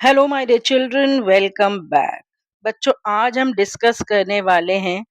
Hello my dear children, welcome back. बच्चों, आज हम डिस्कस करने वाले हैं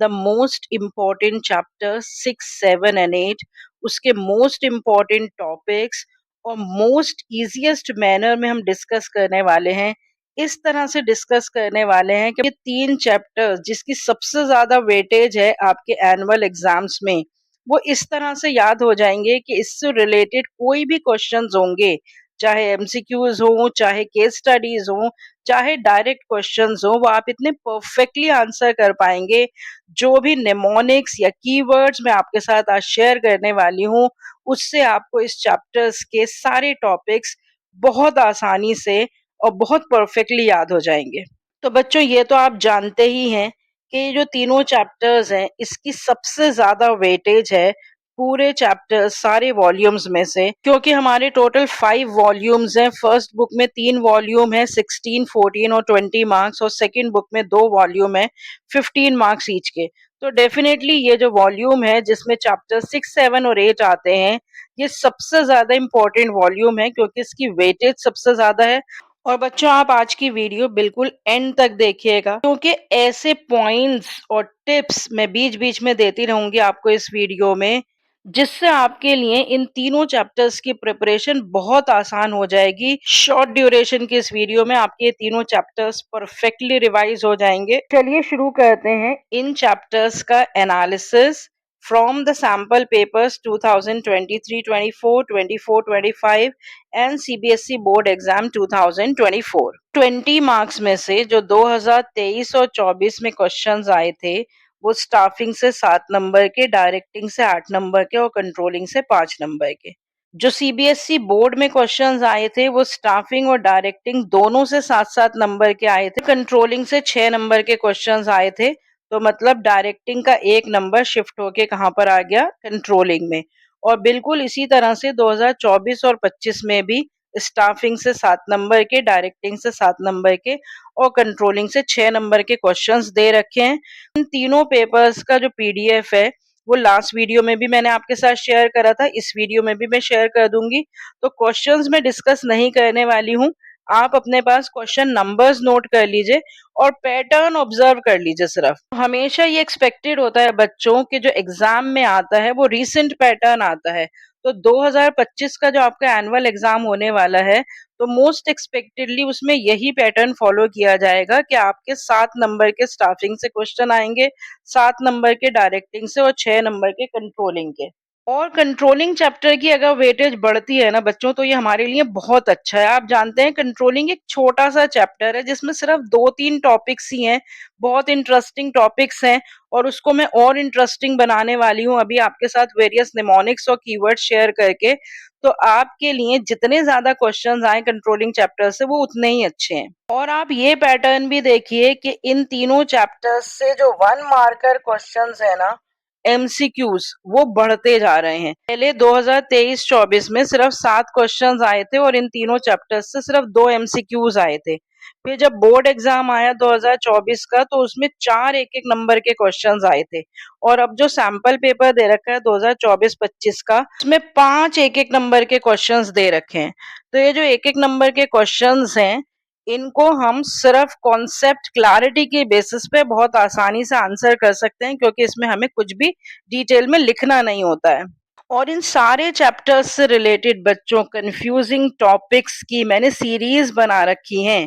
the most important chapter 6, 7 and 8, उसके मोस्ट इम्पॉर्टेंट टॉपिक्स और मोस्ट इजीएस्ट मैनर में हम डिस्कस करने वाले हैं। इस तरह से डिस्कस करने वाले हैं कि ये तीन चैप्टर्स जिसकी सबसे ज्यादा वेटेज है आपके एनुअल एग्जाम्स में, वो इस तरह से याद हो जाएंगे कि इससे रिलेटेड कोई भी क्वेश्चंस होंगे, चाहे एमसीक्यूज हो, चाहे केस स्टडीज हो, चाहे डायरेक्ट क्वेश्चंस हो, वो आप इतने परफेक्टली आंसर कर पाएंगे। जो भी नेमोनिक्स या कीवर्ड्स मैं आपके साथ आज शेयर करने वाली हूँ, उससे आपको इस चैप्टर्स के सारे टॉपिक्स बहुत आसानी से और बहुत परफेक्टली याद हो जाएंगे। तो बच्चों, ये तो आप जानते ही हैं कि ये जो तीनों चैप्टर्स हैं, इसकी सबसे ज्यादा वेटेज है पूरे चैप्टर सारे वॉल्यूम्स में से, क्योंकि हमारे टोटल 5 वॉल्यूम्स हैं। फर्स्ट बुक में 3 वॉल्यूम है, 16, 14 और 20 मार्क्स, और सेकंड बुक में 2 वॉल्यूम है, 15 मार्क्स ईच के। तो डेफिनेटली ये जो वॉल्यूम है जिसमें चैप्टर 6, 7 और 8 आते हैं, ये सबसे ज्यादा इंपॉर्टेंट वॉल्यूम है क्योंकि इसकी वेटेज सबसे ज्यादा है। और बच्चों, आप आज की वीडियो बिल्कुल एंड तक देखिएगा, क्योंकि ऐसे पॉइंट्स और टिप्स मैं बीच बीच में देती रहूंगी आपको इस वीडियो में, जिससे आपके लिए इन तीनों चैप्टर्स की प्रिपरेशन बहुत आसान हो जाएगी। शॉर्ट ड्यूरेशन की इस वीडियो में आपके ये तीनों चैप्टर्स परफेक्टली रिवाइज हो जाएंगे। चलिए शुरू करते हैं इन चैप्टर्स का analysis from the sample papers 2023-24, 24-25 and CBSE board exam 2024। 20 marks में से जो 2023 और 24 में क्वेश्चंस आए थे, वो स्टाफिंग से 7 नंबर के, डायरेक्टिंग से 8 नंबर के और कंट्रोलिंग से 5 नंबर के। जो सीबीएसई बोर्ड में क्वेश्चंस आए थे, वो स्टाफिंग और डायरेक्टिंग दोनों से 7-7 नंबर के आए थे। कंट्रोलिंग से 6 नंबर के क्वेश्चंस आए थे। तो मतलब डायरेक्टिंग का 1 नंबर शिफ्ट होके कहाँ पर आ गया, कंट्रोलिंग में। और बिल्कुल इसी तरह से 2024 और 25 में भी स्टाफिंग से 7 नंबर के, डायरेक्टिंग से 7 नंबर के और कंट्रोलिंग से 6 नंबर के क्वेश्चंस दे रखे हैं। इन तीनों पेपर्स का जो पीडीएफ है, वो लास्ट वीडियो में भी मैंने आपके साथ शेयर करा था, इस वीडियो में भी मैं शेयर कर दूंगी। तो क्वेश्चंस में डिस्कस नहीं करने वाली हूँ, आप अपने पास क्वेश्चन नंबर्स नोट कर लीजिए और पैटर्न ऑब्जर्व कर लीजिए। सिर्फ हमेशा ये एक्सपेक्टेड होता है बच्चों के जो एग्जाम में आता है वो रीसेंट पैटर्न आता है। तो 2025 का जो आपका एनुअल एग्जाम होने वाला है, तो मोस्ट एक्सपेक्टेडली उसमें यही पैटर्न फॉलो किया जाएगा कि आपके 7 नंबर के स्टाफिंग से क्वेश्चन आएंगे, 7 नंबर के डायरेक्टिंग से और 6 नंबर के कंट्रोलिंग के। और कंट्रोलिंग चैप्टर की अगर वेटेज बढ़ती है ना बच्चों, तो ये हमारे लिए बहुत अच्छा है। आप जानते हैं कंट्रोलिंग एक छोटा सा चैप्टर है जिसमें सिर्फ 2-3 टॉपिक्स ही हैं, बहुत इंटरेस्टिंग टॉपिक्स हैं, और उसको मैं और इंटरेस्टिंग बनाने वाली हूँ अभी आपके साथ वेरियस निमोनिक्स और कीवर्ड शेयर करके। तो आपके लिए जितने ज्यादा क्वेश्चंस आए कंट्रोलिंग चैप्टर से, वो उतने ही अच्छे हैं। और आप ये पैटर्न भी देखिए कि इन तीनों चैप्टर्स से जो 1 मार्कर क्वेश्चंस है ना, एमसीक्यूज, वो बढ़ते जा रहे हैं। पहले 2023-24 में सिर्फ 7 क्वेश्चंस आए थे और इन तीनों चैप्टर्स से सिर्फ 2 एमसीक्यूज आए थे। फिर जब बोर्ड एग्जाम आया 2024 का, तो उसमें 4 एक-एक नंबर के क्वेश्चंस आए थे। और अब जो सैंपल पेपर दे रखा है 2024-25 का, उसमें 5 एक-एक नंबर के क्वेश्चंस दे रखे हैं। तो ये जो एक-एक नंबर के क्वेश्चंस हैं, इनको हम सिर्फ कॉन्सेप्ट क्लैरिटी के बेसिस पे बहुत आसानी से आंसर कर सकते हैं, क्योंकि इसमें हमें कुछ भी डिटेल में लिखना नहीं होता है। और इन सारे चैप्टर्स से रिलेटेड बच्चों कंफ्यूजिंग टॉपिक्स की मैंने सीरीज बना रखी हैं,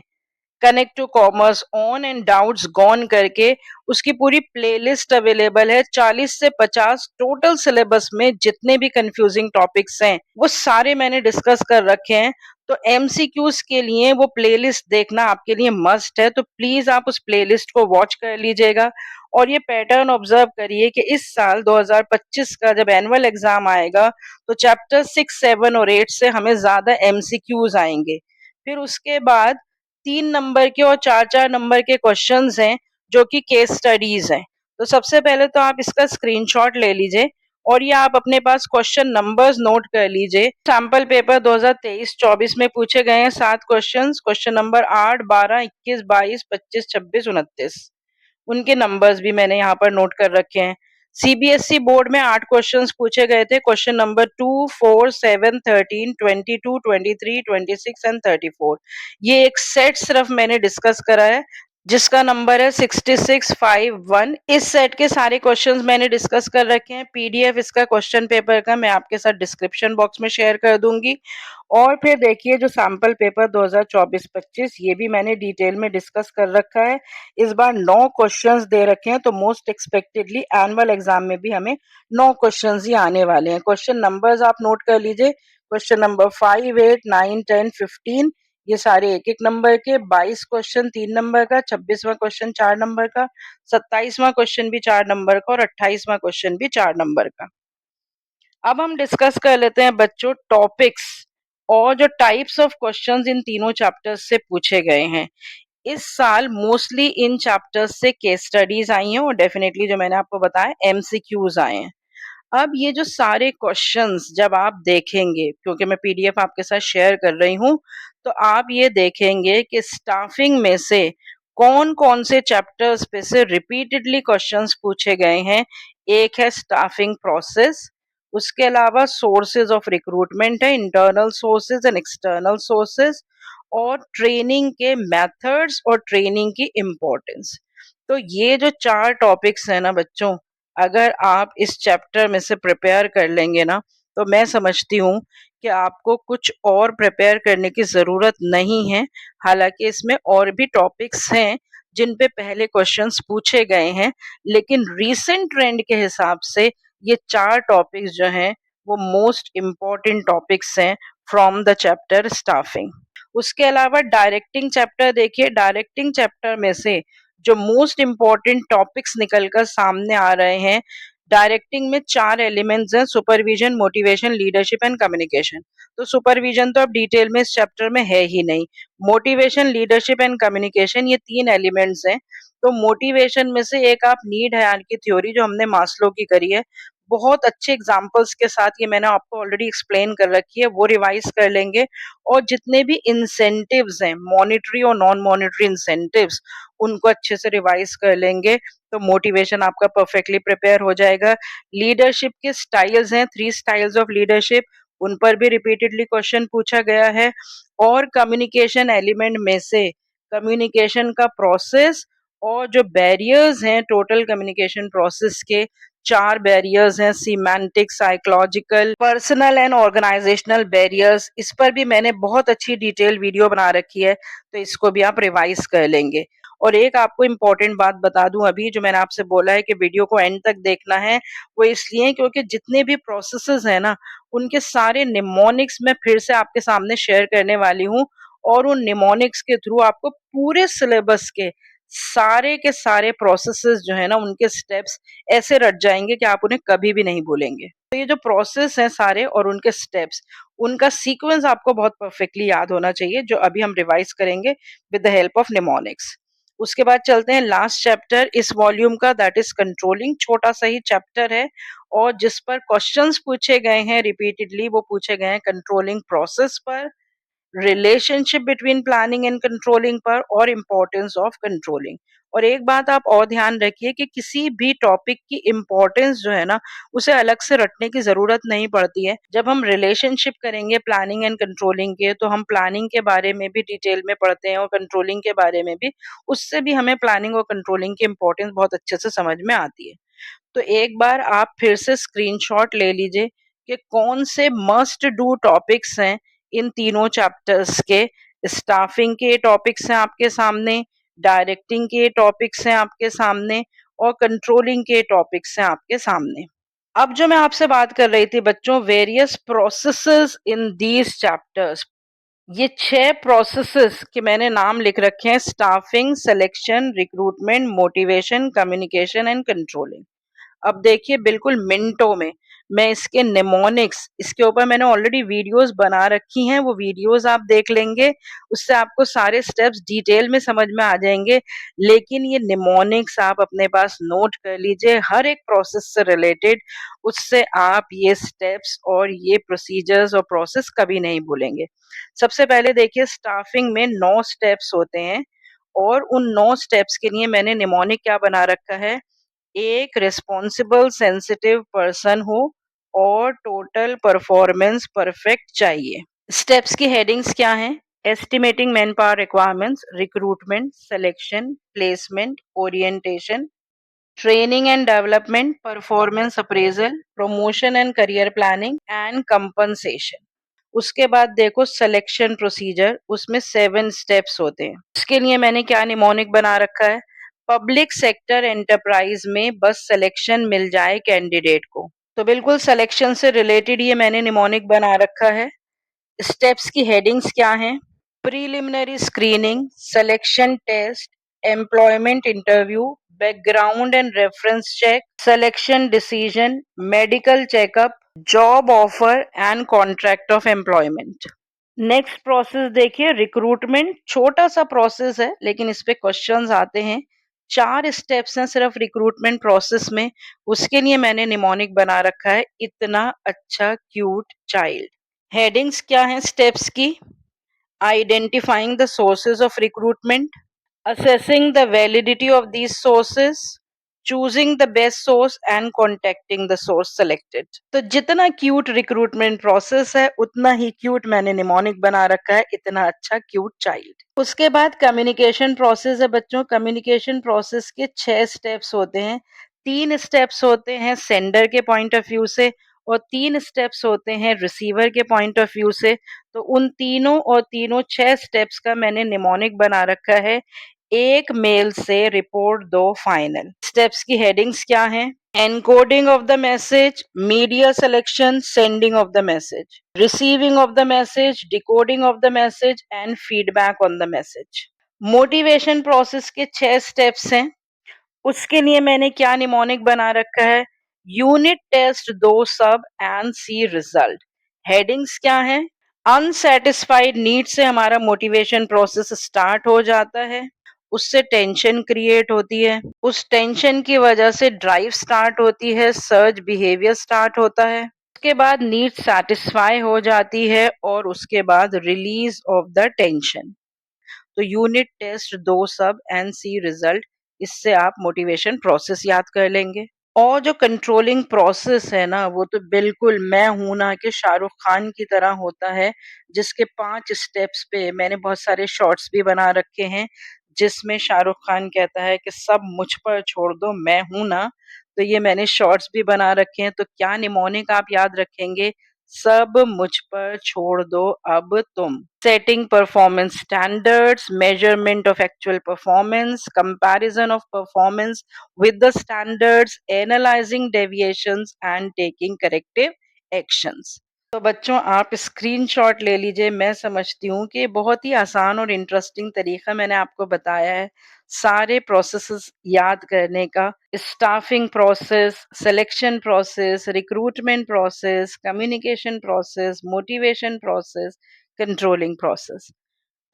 connect to commerce on and doubts gone करके। उसकी पूरी प्लेलिस्ट अवेलेबल है। 40 से 50 टोटल सिलेबस में जितने भी कंफ्यूजिंग टॉपिक्स हैं, वो सारे मैंने डिस्कस कर रखे हैं। तो एमसीक्यूज के लिए वो प्लेलिस्ट देखना आपके लिए मस्ट है, तो प्लीज आप उस प्लेलिस्ट को वॉच कर लीजिएगा। और ये पैटर्न ऑब्जर्व करिए कि इस साल 2025 का जब एनुअल एग्जाम आएगा, तो चैप्टर 6, 7 और 8 से हमें ज्यादा एमसीक्यूज आएंगे। फिर उसके बाद 3 नंबर के और 4-4 नंबर के क्वेश्चंस हैं, जो कि केस स्टडीज हैं। तो सबसे पहले तो आप इसका स्क्रीनशॉट ले लीजिए और ये आप अपने पास क्वेश्चन नंबर्स नोट कर लीजिए। सैंपल पेपर 2023-24 में पूछे गए हैं 7 क्वेश्चंस। क्वेश्चन नंबर 8, 12, 21, 22, 25, 26, 29, उनके नंबर्स भी मैंने यहाँ पर नोट कर रखे हैं। सीबीएसई बोर्ड में 8 क्वेश्चंस पूछे गए थे, क्वेश्चन नंबर 2, 4, 7, 13, 22, 23, 26 एंड 34। ये एक सेट सिर्फ मैंने डिस्कस करा है जिसका नंबर है 6651। इस सेट के सारे क्वेश्चंस मैंने डिस्कस कर रखे हैं। पीडीएफ इसका क्वेश्चन पेपर का मैं आपके साथ डिस्क्रिप्शन बॉक्स में शेयर कर दूंगी। और फिर देखिए जो सैंपल पेपर 2024-25 ये भी मैंने डिटेल में डिस्कस कर रखा है। इस बार 9 क्वेश्चंस दे रखे हैं, तो मोस्ट एक्सपेक्टेडली एनुअल एग्जाम में भी हमें 9 क्वेश्चंस ही आने वाले हैं। क्वेश्चन नंबर्स आप नोट कर लीजिए। क्वेश्चन नंबर 5, 8, 9, 10, 15 ये सारे एक एक नंबर के। 22 क्वेश्चन 3 नंबर का, 26वां क्वेश्चन 4 नंबर का, 27वां क्वेश्चन भी 4 नंबर का और 28वां क्वेश्चन भी 4 नंबर का। अब हम डिस्कस कर लेते हैं बच्चों टॉपिक्स और जो टाइप्स ऑफ क्वेश्चंस इन तीनों चैप्टर्स से पूछे गए हैं। इस साल मोस्टली इन चैप्टर्स से केस स्टडीज आई हैं और डेफिनेटली जो मैंने आपको बताया एमसीक्यूज आए हैं। अब ये जो सारे क्वेश्चंस जब आप देखेंगे, क्योंकि मैं पीडीएफ आपके साथ शेयर कर रही हूँ, तो आप ये देखेंगे कि स्टाफिंग में से कौन कौन से चैप्टर्स पे से रिपीटेडली क्वेश्चंस पूछे गए हैं। एक है स्टाफिंग प्रोसेस, उसके अलावा सोर्सेज ऑफ रिक्रूटमेंट है, internal sources and external sources, और ट्रेनिंग के मेथड्स और ट्रेनिंग की इम्पोर्टेंस। तो ये जो 4 टॉपिक्स है ना बच्चों, अगर आप इस चैप्टर में से प्रिपेयर कर लेंगे ना, तो मैं समझती हूँ कि आपको कुछ और प्रिपेयर करने की ज़रूरत नहीं है। हालाँकि इसमें और भी टॉपिक्स हैं जिन पे पहले क्वेश्चंस पूछे गए हैं, लेकिन रीसेंट ट्रेंड के हिसाब से ये 4 टॉपिक्स जो हैं वो मोस्ट इम्पोर्टेंट टॉपिक्स हैं फ्रॉम द चैप्टर स्टाफिंग। उसके अलावा डायरेक्टिंग चैप्टर देखिए, डायरेक्टिंग चैप्टर में से जो मोस्ट इम्पोर्टेंट टॉपिक्स निकलकर सामने आ रहे हैं, डायरेक्टिंग में 4 एलिमेंट्स हैं, supervision, motivation, leadership and communication. तो सुपरविजन तो अब डिटेल में इस चैप्टर में है ही नहीं। मोटिवेशन, लीडरशिप एंड कम्युनिकेशन ये 3 एलिमेंट्स हैं। तो मोटिवेशन में से एक आप नीड हायरार्की थ्योरी जो हमने मास्लो की करी है, बहुत अच्छे एग्जांपल्स के साथ ये मैंने आपको ऑलरेडी एक्सप्लेन कर रखी है, वो रिवाइज कर लेंगे। और जितने भी इंसेंटिव्स हैं, मॉनिटरी और नॉन मॉनिटरी इंसेंटिव्स, उनको अच्छे से रिवाइज कर लेंगे, तो मोटिवेशन आपका परफेक्टली प्रिपेयर हो जाएगा। लीडरशिप के स्टाइल्स हैं, 3 स्टाइल्स ऑफ लीडरशिप, उन पर भी रिपीटेडली क्वेश्चन पूछा गया है। और कम्युनिकेशन एलिमेंट में से कम्युनिकेशन का प्रोसेस और जो बैरियर्स हैं टोटल कम्युनिकेशन प्रोसेस के, 4 बैरियर्स हैं, semantic, psychological, personal and organisational barriers. इस पर भी मैंने बहुत अच्छी डिटेल वीडियो बना रखी है, तो इसको भी आप रिवाइज कर लेंगे। और एक आपको इम्पोर्टेंट बात बता दूं, अभी जो मैंने आपसे बोला है कि वीडियो को एंड तक देखना है, वो इसलिए क्योंकि जितने भी प्रोसेसेस हैं ना, उनके सारे निमोनिक्स मैं फिर से आपके सामने शेयर करने वाली हूँ। और उन निमोनिक्स के थ्रू आपको पूरे सिलेबस के सारे प्रोसेसेस जो है ना, उनके स्टेप्स ऐसे रट जाएंगे कि आप उन्हें कभी भी नहीं भूलेंगे। तो ये जो प्रोसेस हैं सारे और उनके स्टेप्स, उनका सीक्वेंस आपको बहुत परफेक्टली याद होना चाहिए, जो अभी हम रिवाइज करेंगे with the help of mnemonics. उसके बाद चलते हैं लास्ट चैप्टर इस वॉल्यूम का, दैट इज कंट्रोलिंग। छोटा सा ही चैप्टर है और जिस पर क्वेश्चंस पूछे गए हैं रिपीटेडली, वो पूछे गए हैं कंट्रोलिंग प्रोसेस पर, relationship between planning and controlling पर, और इम्पोर्टेंस ऑफ कंट्रोलिंग। और एक बात आप और ध्यान रखिए कि किसी भी टॉपिक की इम्पोर्टेंस जो है ना, उसे अलग से रटने की जरूरत नहीं पड़ती है। जब हम रिलेशनशिप करेंगे प्लानिंग एंड कंट्रोलिंग के, तो हम प्लानिंग के बारे में भी डिटेल में पढ़ते हैं और कंट्रोलिंग के बारे में भी। उससे भी हमें प्लानिंग और कंट्रोलिंग की इम्पोर्टेंस बहुत अच्छे से समझ में आती है। तो एक बार आप फिर से स्क्रीनशॉट ले लीजिए कि कौन से मस्ट डू टॉपिक्स हैं इन तीनों चैप्टर्स के। स्टाफिंग के टॉपिक्स हैं आपके सामने, डायरेक्टिंग के टॉपिक्स हैं आपके सामने, और कंट्रोलिंग के टॉपिक्स हैं आपके सामने। अब जो मैं आपसे बात कर रही थी बच्चों, various processes in these chapters, ये 6 प्रोसेसेस के मैंने नाम लिख रखे हैं: staffing, selection, recruitment, motivation, communication and controlling. अब देखिए बिल्कुल मिनटों में मैं इसके निमोनिक्स, इसके ऊपर मैंने ऑलरेडी वीडियोस बना रखी हैं, वो वीडियोस आप देख लेंगे, उससे आपको सारे स्टेप्स डिटेल में समझ में आ जाएंगे। लेकिन ये निमोनिक्स आप अपने पास नोट कर लीजिए, हर एक प्रोसेस से रिलेटेड, उससे आप ये स्टेप्स और ये प्रोसीजर्स और प्रोसेस कभी नहीं भूलेंगे। सबसे पहले देखिए, स्टाफिंग में 9 स्टेप्स होते हैं और उन 9 स्टेप्स के लिए मैंने निमोनिक क्या बना रखा है, एक रिस्पॉन्सिबल सेंसिटिव पर्सन हो और टोटल परफॉर्मेंस परफेक्ट चाहिए। स्टेप्स की हेडिंग्स क्या हैं? Estimating man power requirements, recruitment, selection, placement, orientation, training and development, performance appraisal, promotion and career planning and compensation. उसके बाद देखो सिलेक्शन प्रोसीजर, उसमें 7 स्टेप्स होते हैं। उसके लिए मैंने क्या निमोनिक बना रखा है? पब्लिक सेक्टर एंटरप्राइज में बस सिलेक्शन मिल जाए कैंडिडेट को। तो बिल्कुल सिलेक्शन से रिलेटेड ये मैंने निमोनिक बना रखा है। स्टेप्स की हेडिंग्स क्या हैं? Preliminary screening, selection test, employment interview, background and reference check, selection decision, medical checkup, job offer and contract of employment. Next process देखिए, रिक्रूटमेंट। छोटा सा प्रोसेस है लेकिन इस पे क्वेश्चंस आते हैं। 4 स्टेप्स हैं सिर्फ रिक्रूटमेंट प्रोसेस में। उसके लिए मैंने निमोनिक बना रखा है, इतना अच्छा क्यूट चाइल्ड। हेडिंग्स क्या हैं स्टेप्स की? Identifying the sources of recruitment, assessing the validity of these sources, choosing the best source and contacting the source selected. तो जितना क्यूट रिक्रूटमेंट प्रोसेस है उतना ही क्यूट मैंने निमोनिक बना रखा है, इतना अच्छा क्यूट चाइल्ड। उसके बाद कम्युनिकेशन प्रोसेस है बच्चों। कम्युनिकेशन प्रोसेस के 6 स्टेप्स होते हैं। 3 स्टेप्स होते हैं सेंडर के पॉइंट ऑफ व्यू से और 3 स्टेप्स होते हैं रिसीवर के पॉइंट ऑफ व्यू से। तो उन तीनों और तीनों 6 स्टेप्स का मैंने निमोनिक बना रखा है। एक मेल से रिपोर्ट दो फाइनल। स्टेप्स की हेडिंग्स क्या हैं? Encoding of the message, media selection, sending of the message, receiving of the message, decoding of the message and feedback on the message. Motivation process के 6 स्टेप्स हैं। उसके लिए मैंने क्या निमोनिक बना रखा है? यूनिट टेस्ट दो सब एंड सी रिजल्ट। हेडिंग्स क्या है? अनसेटिस्फाइड नीड से हमारा मोटिवेशन प्रोसेस स्टार्ट हो जाता है, उससे टेंशन क्रिएट होती है, उस टेंशन की वजह से ड्राइव स्टार्ट होती है, सर्च बिहेवियर स्टार्ट होता है, उसके बाद नीड सेटिस्फाई हो जाती है और उसके बाद रिलीज ऑफ द टेंशन। तो यूनिट टेस्ट दो सब एंड सी रिजल्ट, इससे आप मोटिवेशन प्रोसेस याद कर लेंगे। और जो कंट्रोलिंग प्रोसेस है ना, वो तो बिल्कुल मैं हूं ना कि शाहरुख खान की तरह होता है, जिसके 5 स्टेप्स पे मैंने बहुत सारे शॉर्ट्स भी बना रखे हैं, जिसमें शाहरुख खान कहता है कि सब मुझ पर छोड़ दो, मैं हूं ना। तो ये मैंने शॉर्ट्स भी बना रखे हैं। तो क्या निमोनिक आप याद रखेंगे? सब मुझ पर छोड़ दो अब तुम। Setting performance standards, measurement of actual performance, comparison of performance with the standards, analyzing deviations and taking corrective actions। तो बच्चों आप स्क्रीनशॉट ले लीजिए। मैं समझती हूँ कि बहुत ही आसान और इंटरेस्टिंग तरीका मैंने आपको बताया है सारे प्रोसेसेस याद करने का। Staffing process, selection process, recruitment process, communication process, motivation process, controlling process.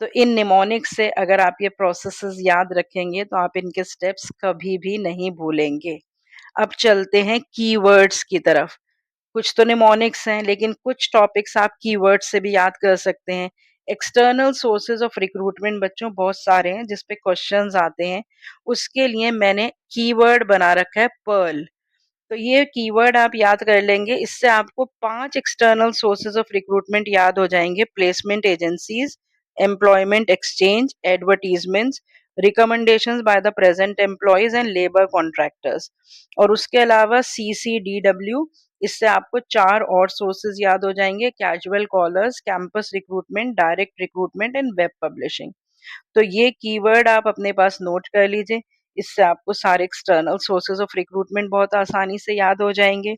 तो इन निमोनिक से अगर आप ये प्रोसेसेस याद रखेंगे तो आप इनके स्टेप्स कभी भी नहीं भूलेंगे। अब चलते हैं कीवर्ड्स की तरफ। कुछ तो निमोनिक्स हैं लेकिन कुछ टॉपिक्स आप कीवर्ड्स से भी याद कर सकते हैं। एक्सटर्नल सोर्सेज ऑफ रिक्रूटमेंट बच्चों बहुत सारे हैं जिस पे क्वेश्चंस आते हैं। उसके लिए मैंने कीवर्ड बना रखा है पर्ल। तो ये कीवर्ड आप याद कर लेंगे, इससे आपको 5 एक्सटर्नल सोर्सेज ऑफ रिक्रूटमेंट याद हो जाएंगे। Placement agencies, employment exchange, advertisements, recommendations by the present employees and labour contractors. और उसके अलावा CCDW, इससे आपको 4 और सोर्सेज याद हो जाएंगे। Casual callers, campus recruitment, direct recruitment and web publishing. तो ये कीवर्ड आप अपने पास नोट कर लीजिए। इससे आपको सारे एक्सटर्नल सोर्सेज ऑफ रिक्रूटमेंट बहुत आसानी से याद हो जाएंगे।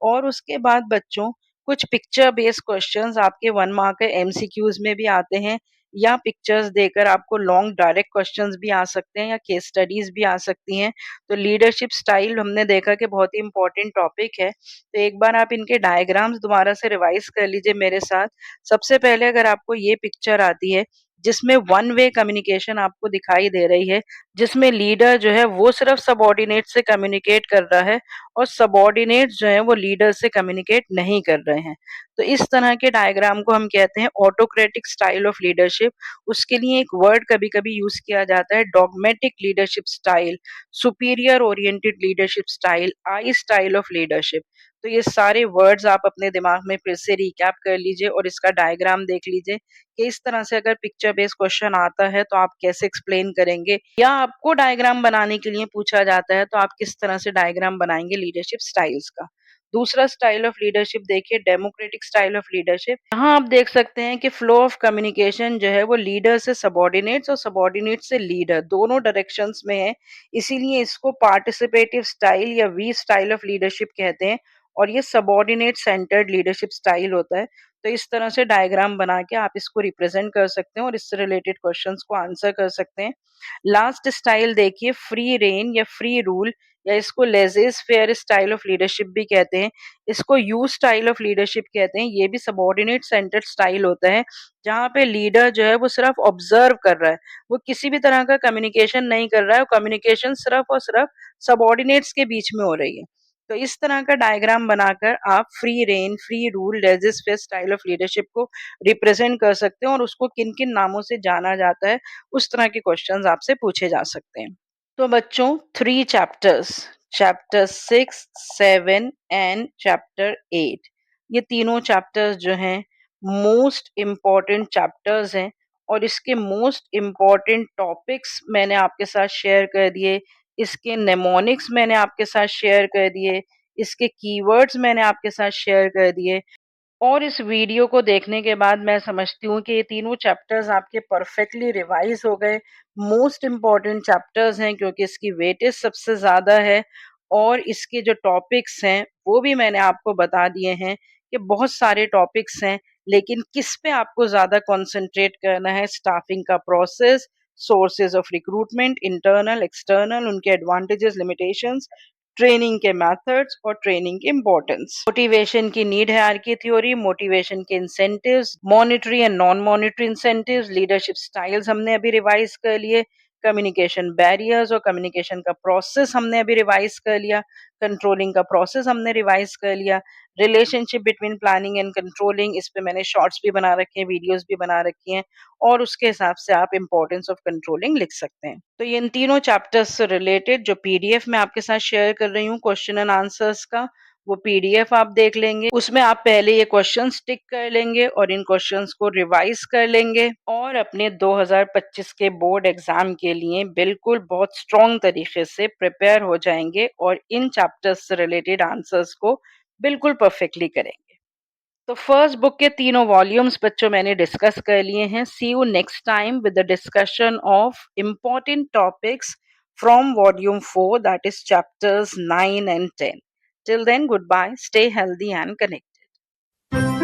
और उसके बाद बच्चों कुछ पिक्चर बेस्ड क्वेश्चंस आपके 1 मार्क के MCQs में भी आते हैं, या पिक्चर्स देकर आपको लॉन्ग डायरेक्ट क्वेश्चंस भी आ सकते हैं या केस स्टडीज भी आ सकती हैं। तो लीडरशिप स्टाइल हमने देखा कि बहुत ही इंपॉर्टेंट टॉपिक है। तो एक बार आप इनके डायग्राम्स दोबारा से रिवाइज कर लीजिए मेरे साथ। सबसे पहले अगर आपको ये पिक्चर आती है जिसमें वन वे कम्युनिकेशन आपको दिखाई दे रही है, जिसमें लीडर जो है वो सिर्फ सबऑर्डिनेट से कम्युनिकेट कर रहा है और सबऑर्डिनेट जो है वो लीडर से कम्युनिकेट नहीं कर रहे हैं। तो इस तरह के डायग्राम को हम कहते हैं ऑटोक्रेटिक स्टाइल ऑफ लीडरशिप। उसके लिए एक वर्ड कभी-कभी यूज किया जाता है, dogmatic leadership style, superior oriented leadership style, I style of leadership. तो ये सारे वर्ड्स आप अपने दिमाग में फिर से रिकैप कर लीजिए और इसका डायग्राम देख लीजिए कि इस तरह से अगर पिक्चर बेस्ड क्वेश्चन आता है तो आप कैसे एक्सप्लेन करेंगे, या आपको डायग्राम बनाने के लिए पूछा जाता है तो आप किस तरह से डायग्राम बनाएंगे लीडरशिप स्टाइल्स का। दूसरा स्टाइल ऑफ लीडरशिप देखिए, डेमोक्रेटिक स्टाइल ऑफ लीडरशिप। यहाँ आप देख सकते हैं कि फ्लो ऑफ कम्युनिकेशन जो है वो लीडर से सबऑर्डिनेट्स और सबऑर्डिनेट से लीडर दोनों डायरेक्शंस में है, इसीलिए इसको पार्टिसिपेटिव स्टाइल या वी स्टाइल ऑफ लीडरशिप कहते हैं और ये सबऑर्डिनेट सेंटर्ड लीडरशिप स्टाइल होता है। तो इस तरह से डायग्राम बना के आप इसको रिप्रेजेंट कर सकते हैं और इससे रिलेटेड क्वेश्चंस को आंसर कर सकते हैं। लास्ट स्टाइल देखिए, फ्री रेन या फ्री रूल, या इसको laissez fair style of leadership भी कहते हैं। इसको यू स्टाइल ऑफ लीडरशिप कहते हैं। ये भी सबऑर्डिनेट सेंटर्ड स्टाइल होता है, जहाँ पे लीडर जो है वो सिर्फ ऑब्जर्व कर रहा है, वो किसी भी तरह का कम्युनिकेशन नहीं कर रहा है, कम्युनिकेशन सिर्फ और सिर्फ सबऑर्डिनेट्स के बीच में हो रही है। तो इस तरह का डायग्राम बनाकर आप free rein, free rule, laissez style of leadership को रिप्रेजेंट कर सकते हैं और उसको किन किन नामों से जाना जाता है, उस तरह के क्वेश्चंस आपसे पूछे जा सकते हैं। तो बच्चों, three chapters, chapter 6, 7 and chapter 8, ये तीनों चैप्टर्स जो हैं मोस्ट इम्पॉर्टेंट चैप्टर्स हैं और इसके मोस्ट इम्पॉर्टेंट टॉपिक्स मैंने आपके साथ शेयर कर दिए, इसके नेमोनिक्स मैंने आपके साथ शेयर कर दिए, इसके कीवर्ड्स मैंने आपके साथ शेयर कर दिए। और इस वीडियो को देखने के बाद मैं समझती हूँ कि ये तीनों चैप्टर्स आपके परफेक्टली रिवाइज हो गए, मोस्ट इम्पॉर्टेंट चैप्टर्स हैं क्योंकि इसकी वेटेज सबसे ज़्यादा है और इसके जो टॉपिक्स हैं वो भी मैंने आपको बता दिए हैं कि बहुत सारे टॉपिक्स हैं, लेकिन किस पे आपको ज़्यादा कॉन्सेंट्रेट करना है, स्टाफिंग का process, sources of recruitment, internal external, उनके एडवांटेजेस लिमिटेशंस, ट्रेनिंग के मेथड्स और ट्रेनिंग की इम्पोर्टेंस, मोटिवेशन की नीड हायरार्की थ्योरी, मोटिवेशन के incentives, monetary and non monetary incentives, leadership styles हमने अभी रिवाइज कर लिए, कम्युनिकेशन बैरियर्स और कम्युनिकेशन का प्रोसेस हमने अभी रिवाइज कर लिया, कंट्रोलिंग का प्रोसेस हमने रिवाइज कर लिया, relationship between planning and controlling, इस पे मैंने शॉर्ट्स भी बना रखे हैं, वीडियोस भी बना रखी हैं और उसके हिसाब से आप इम्पोर्टेंस ऑफ कंट्रोलिंग लिख सकते हैं। तो ये इन तीनों चैप्टर्स से रिलेटेड जो पीडीएफ मैं आपके साथ शेयर कर रही हूँ क्वेश्चन एंड आंसर्स का, वो पीडीएफ आप देख लेंगे। उसमें आप पहले ये क्वेश्चंस टिक कर लेंगे और इन क्वेश्चंस को रिवाइज कर लेंगे और अपने 2025 के बोर्ड एग्जाम के लिए बिल्कुल बहुत स्ट्रॉन्ग तरीके से प्रिपेयर हो जाएंगे और इन चैप्टर्स से रिलेटेड आंसर्स को बिल्कुल परफेक्टली करेंगे। तो फर्स्ट बुक के तीनों वॉल्यूम्स बच्चों मैंने डिस्कस कर लिए हैं। See you next time with the discussion of important topics from volume 4, that is chapters 9 and 10. Till then, goodbye, stay healthy and connected.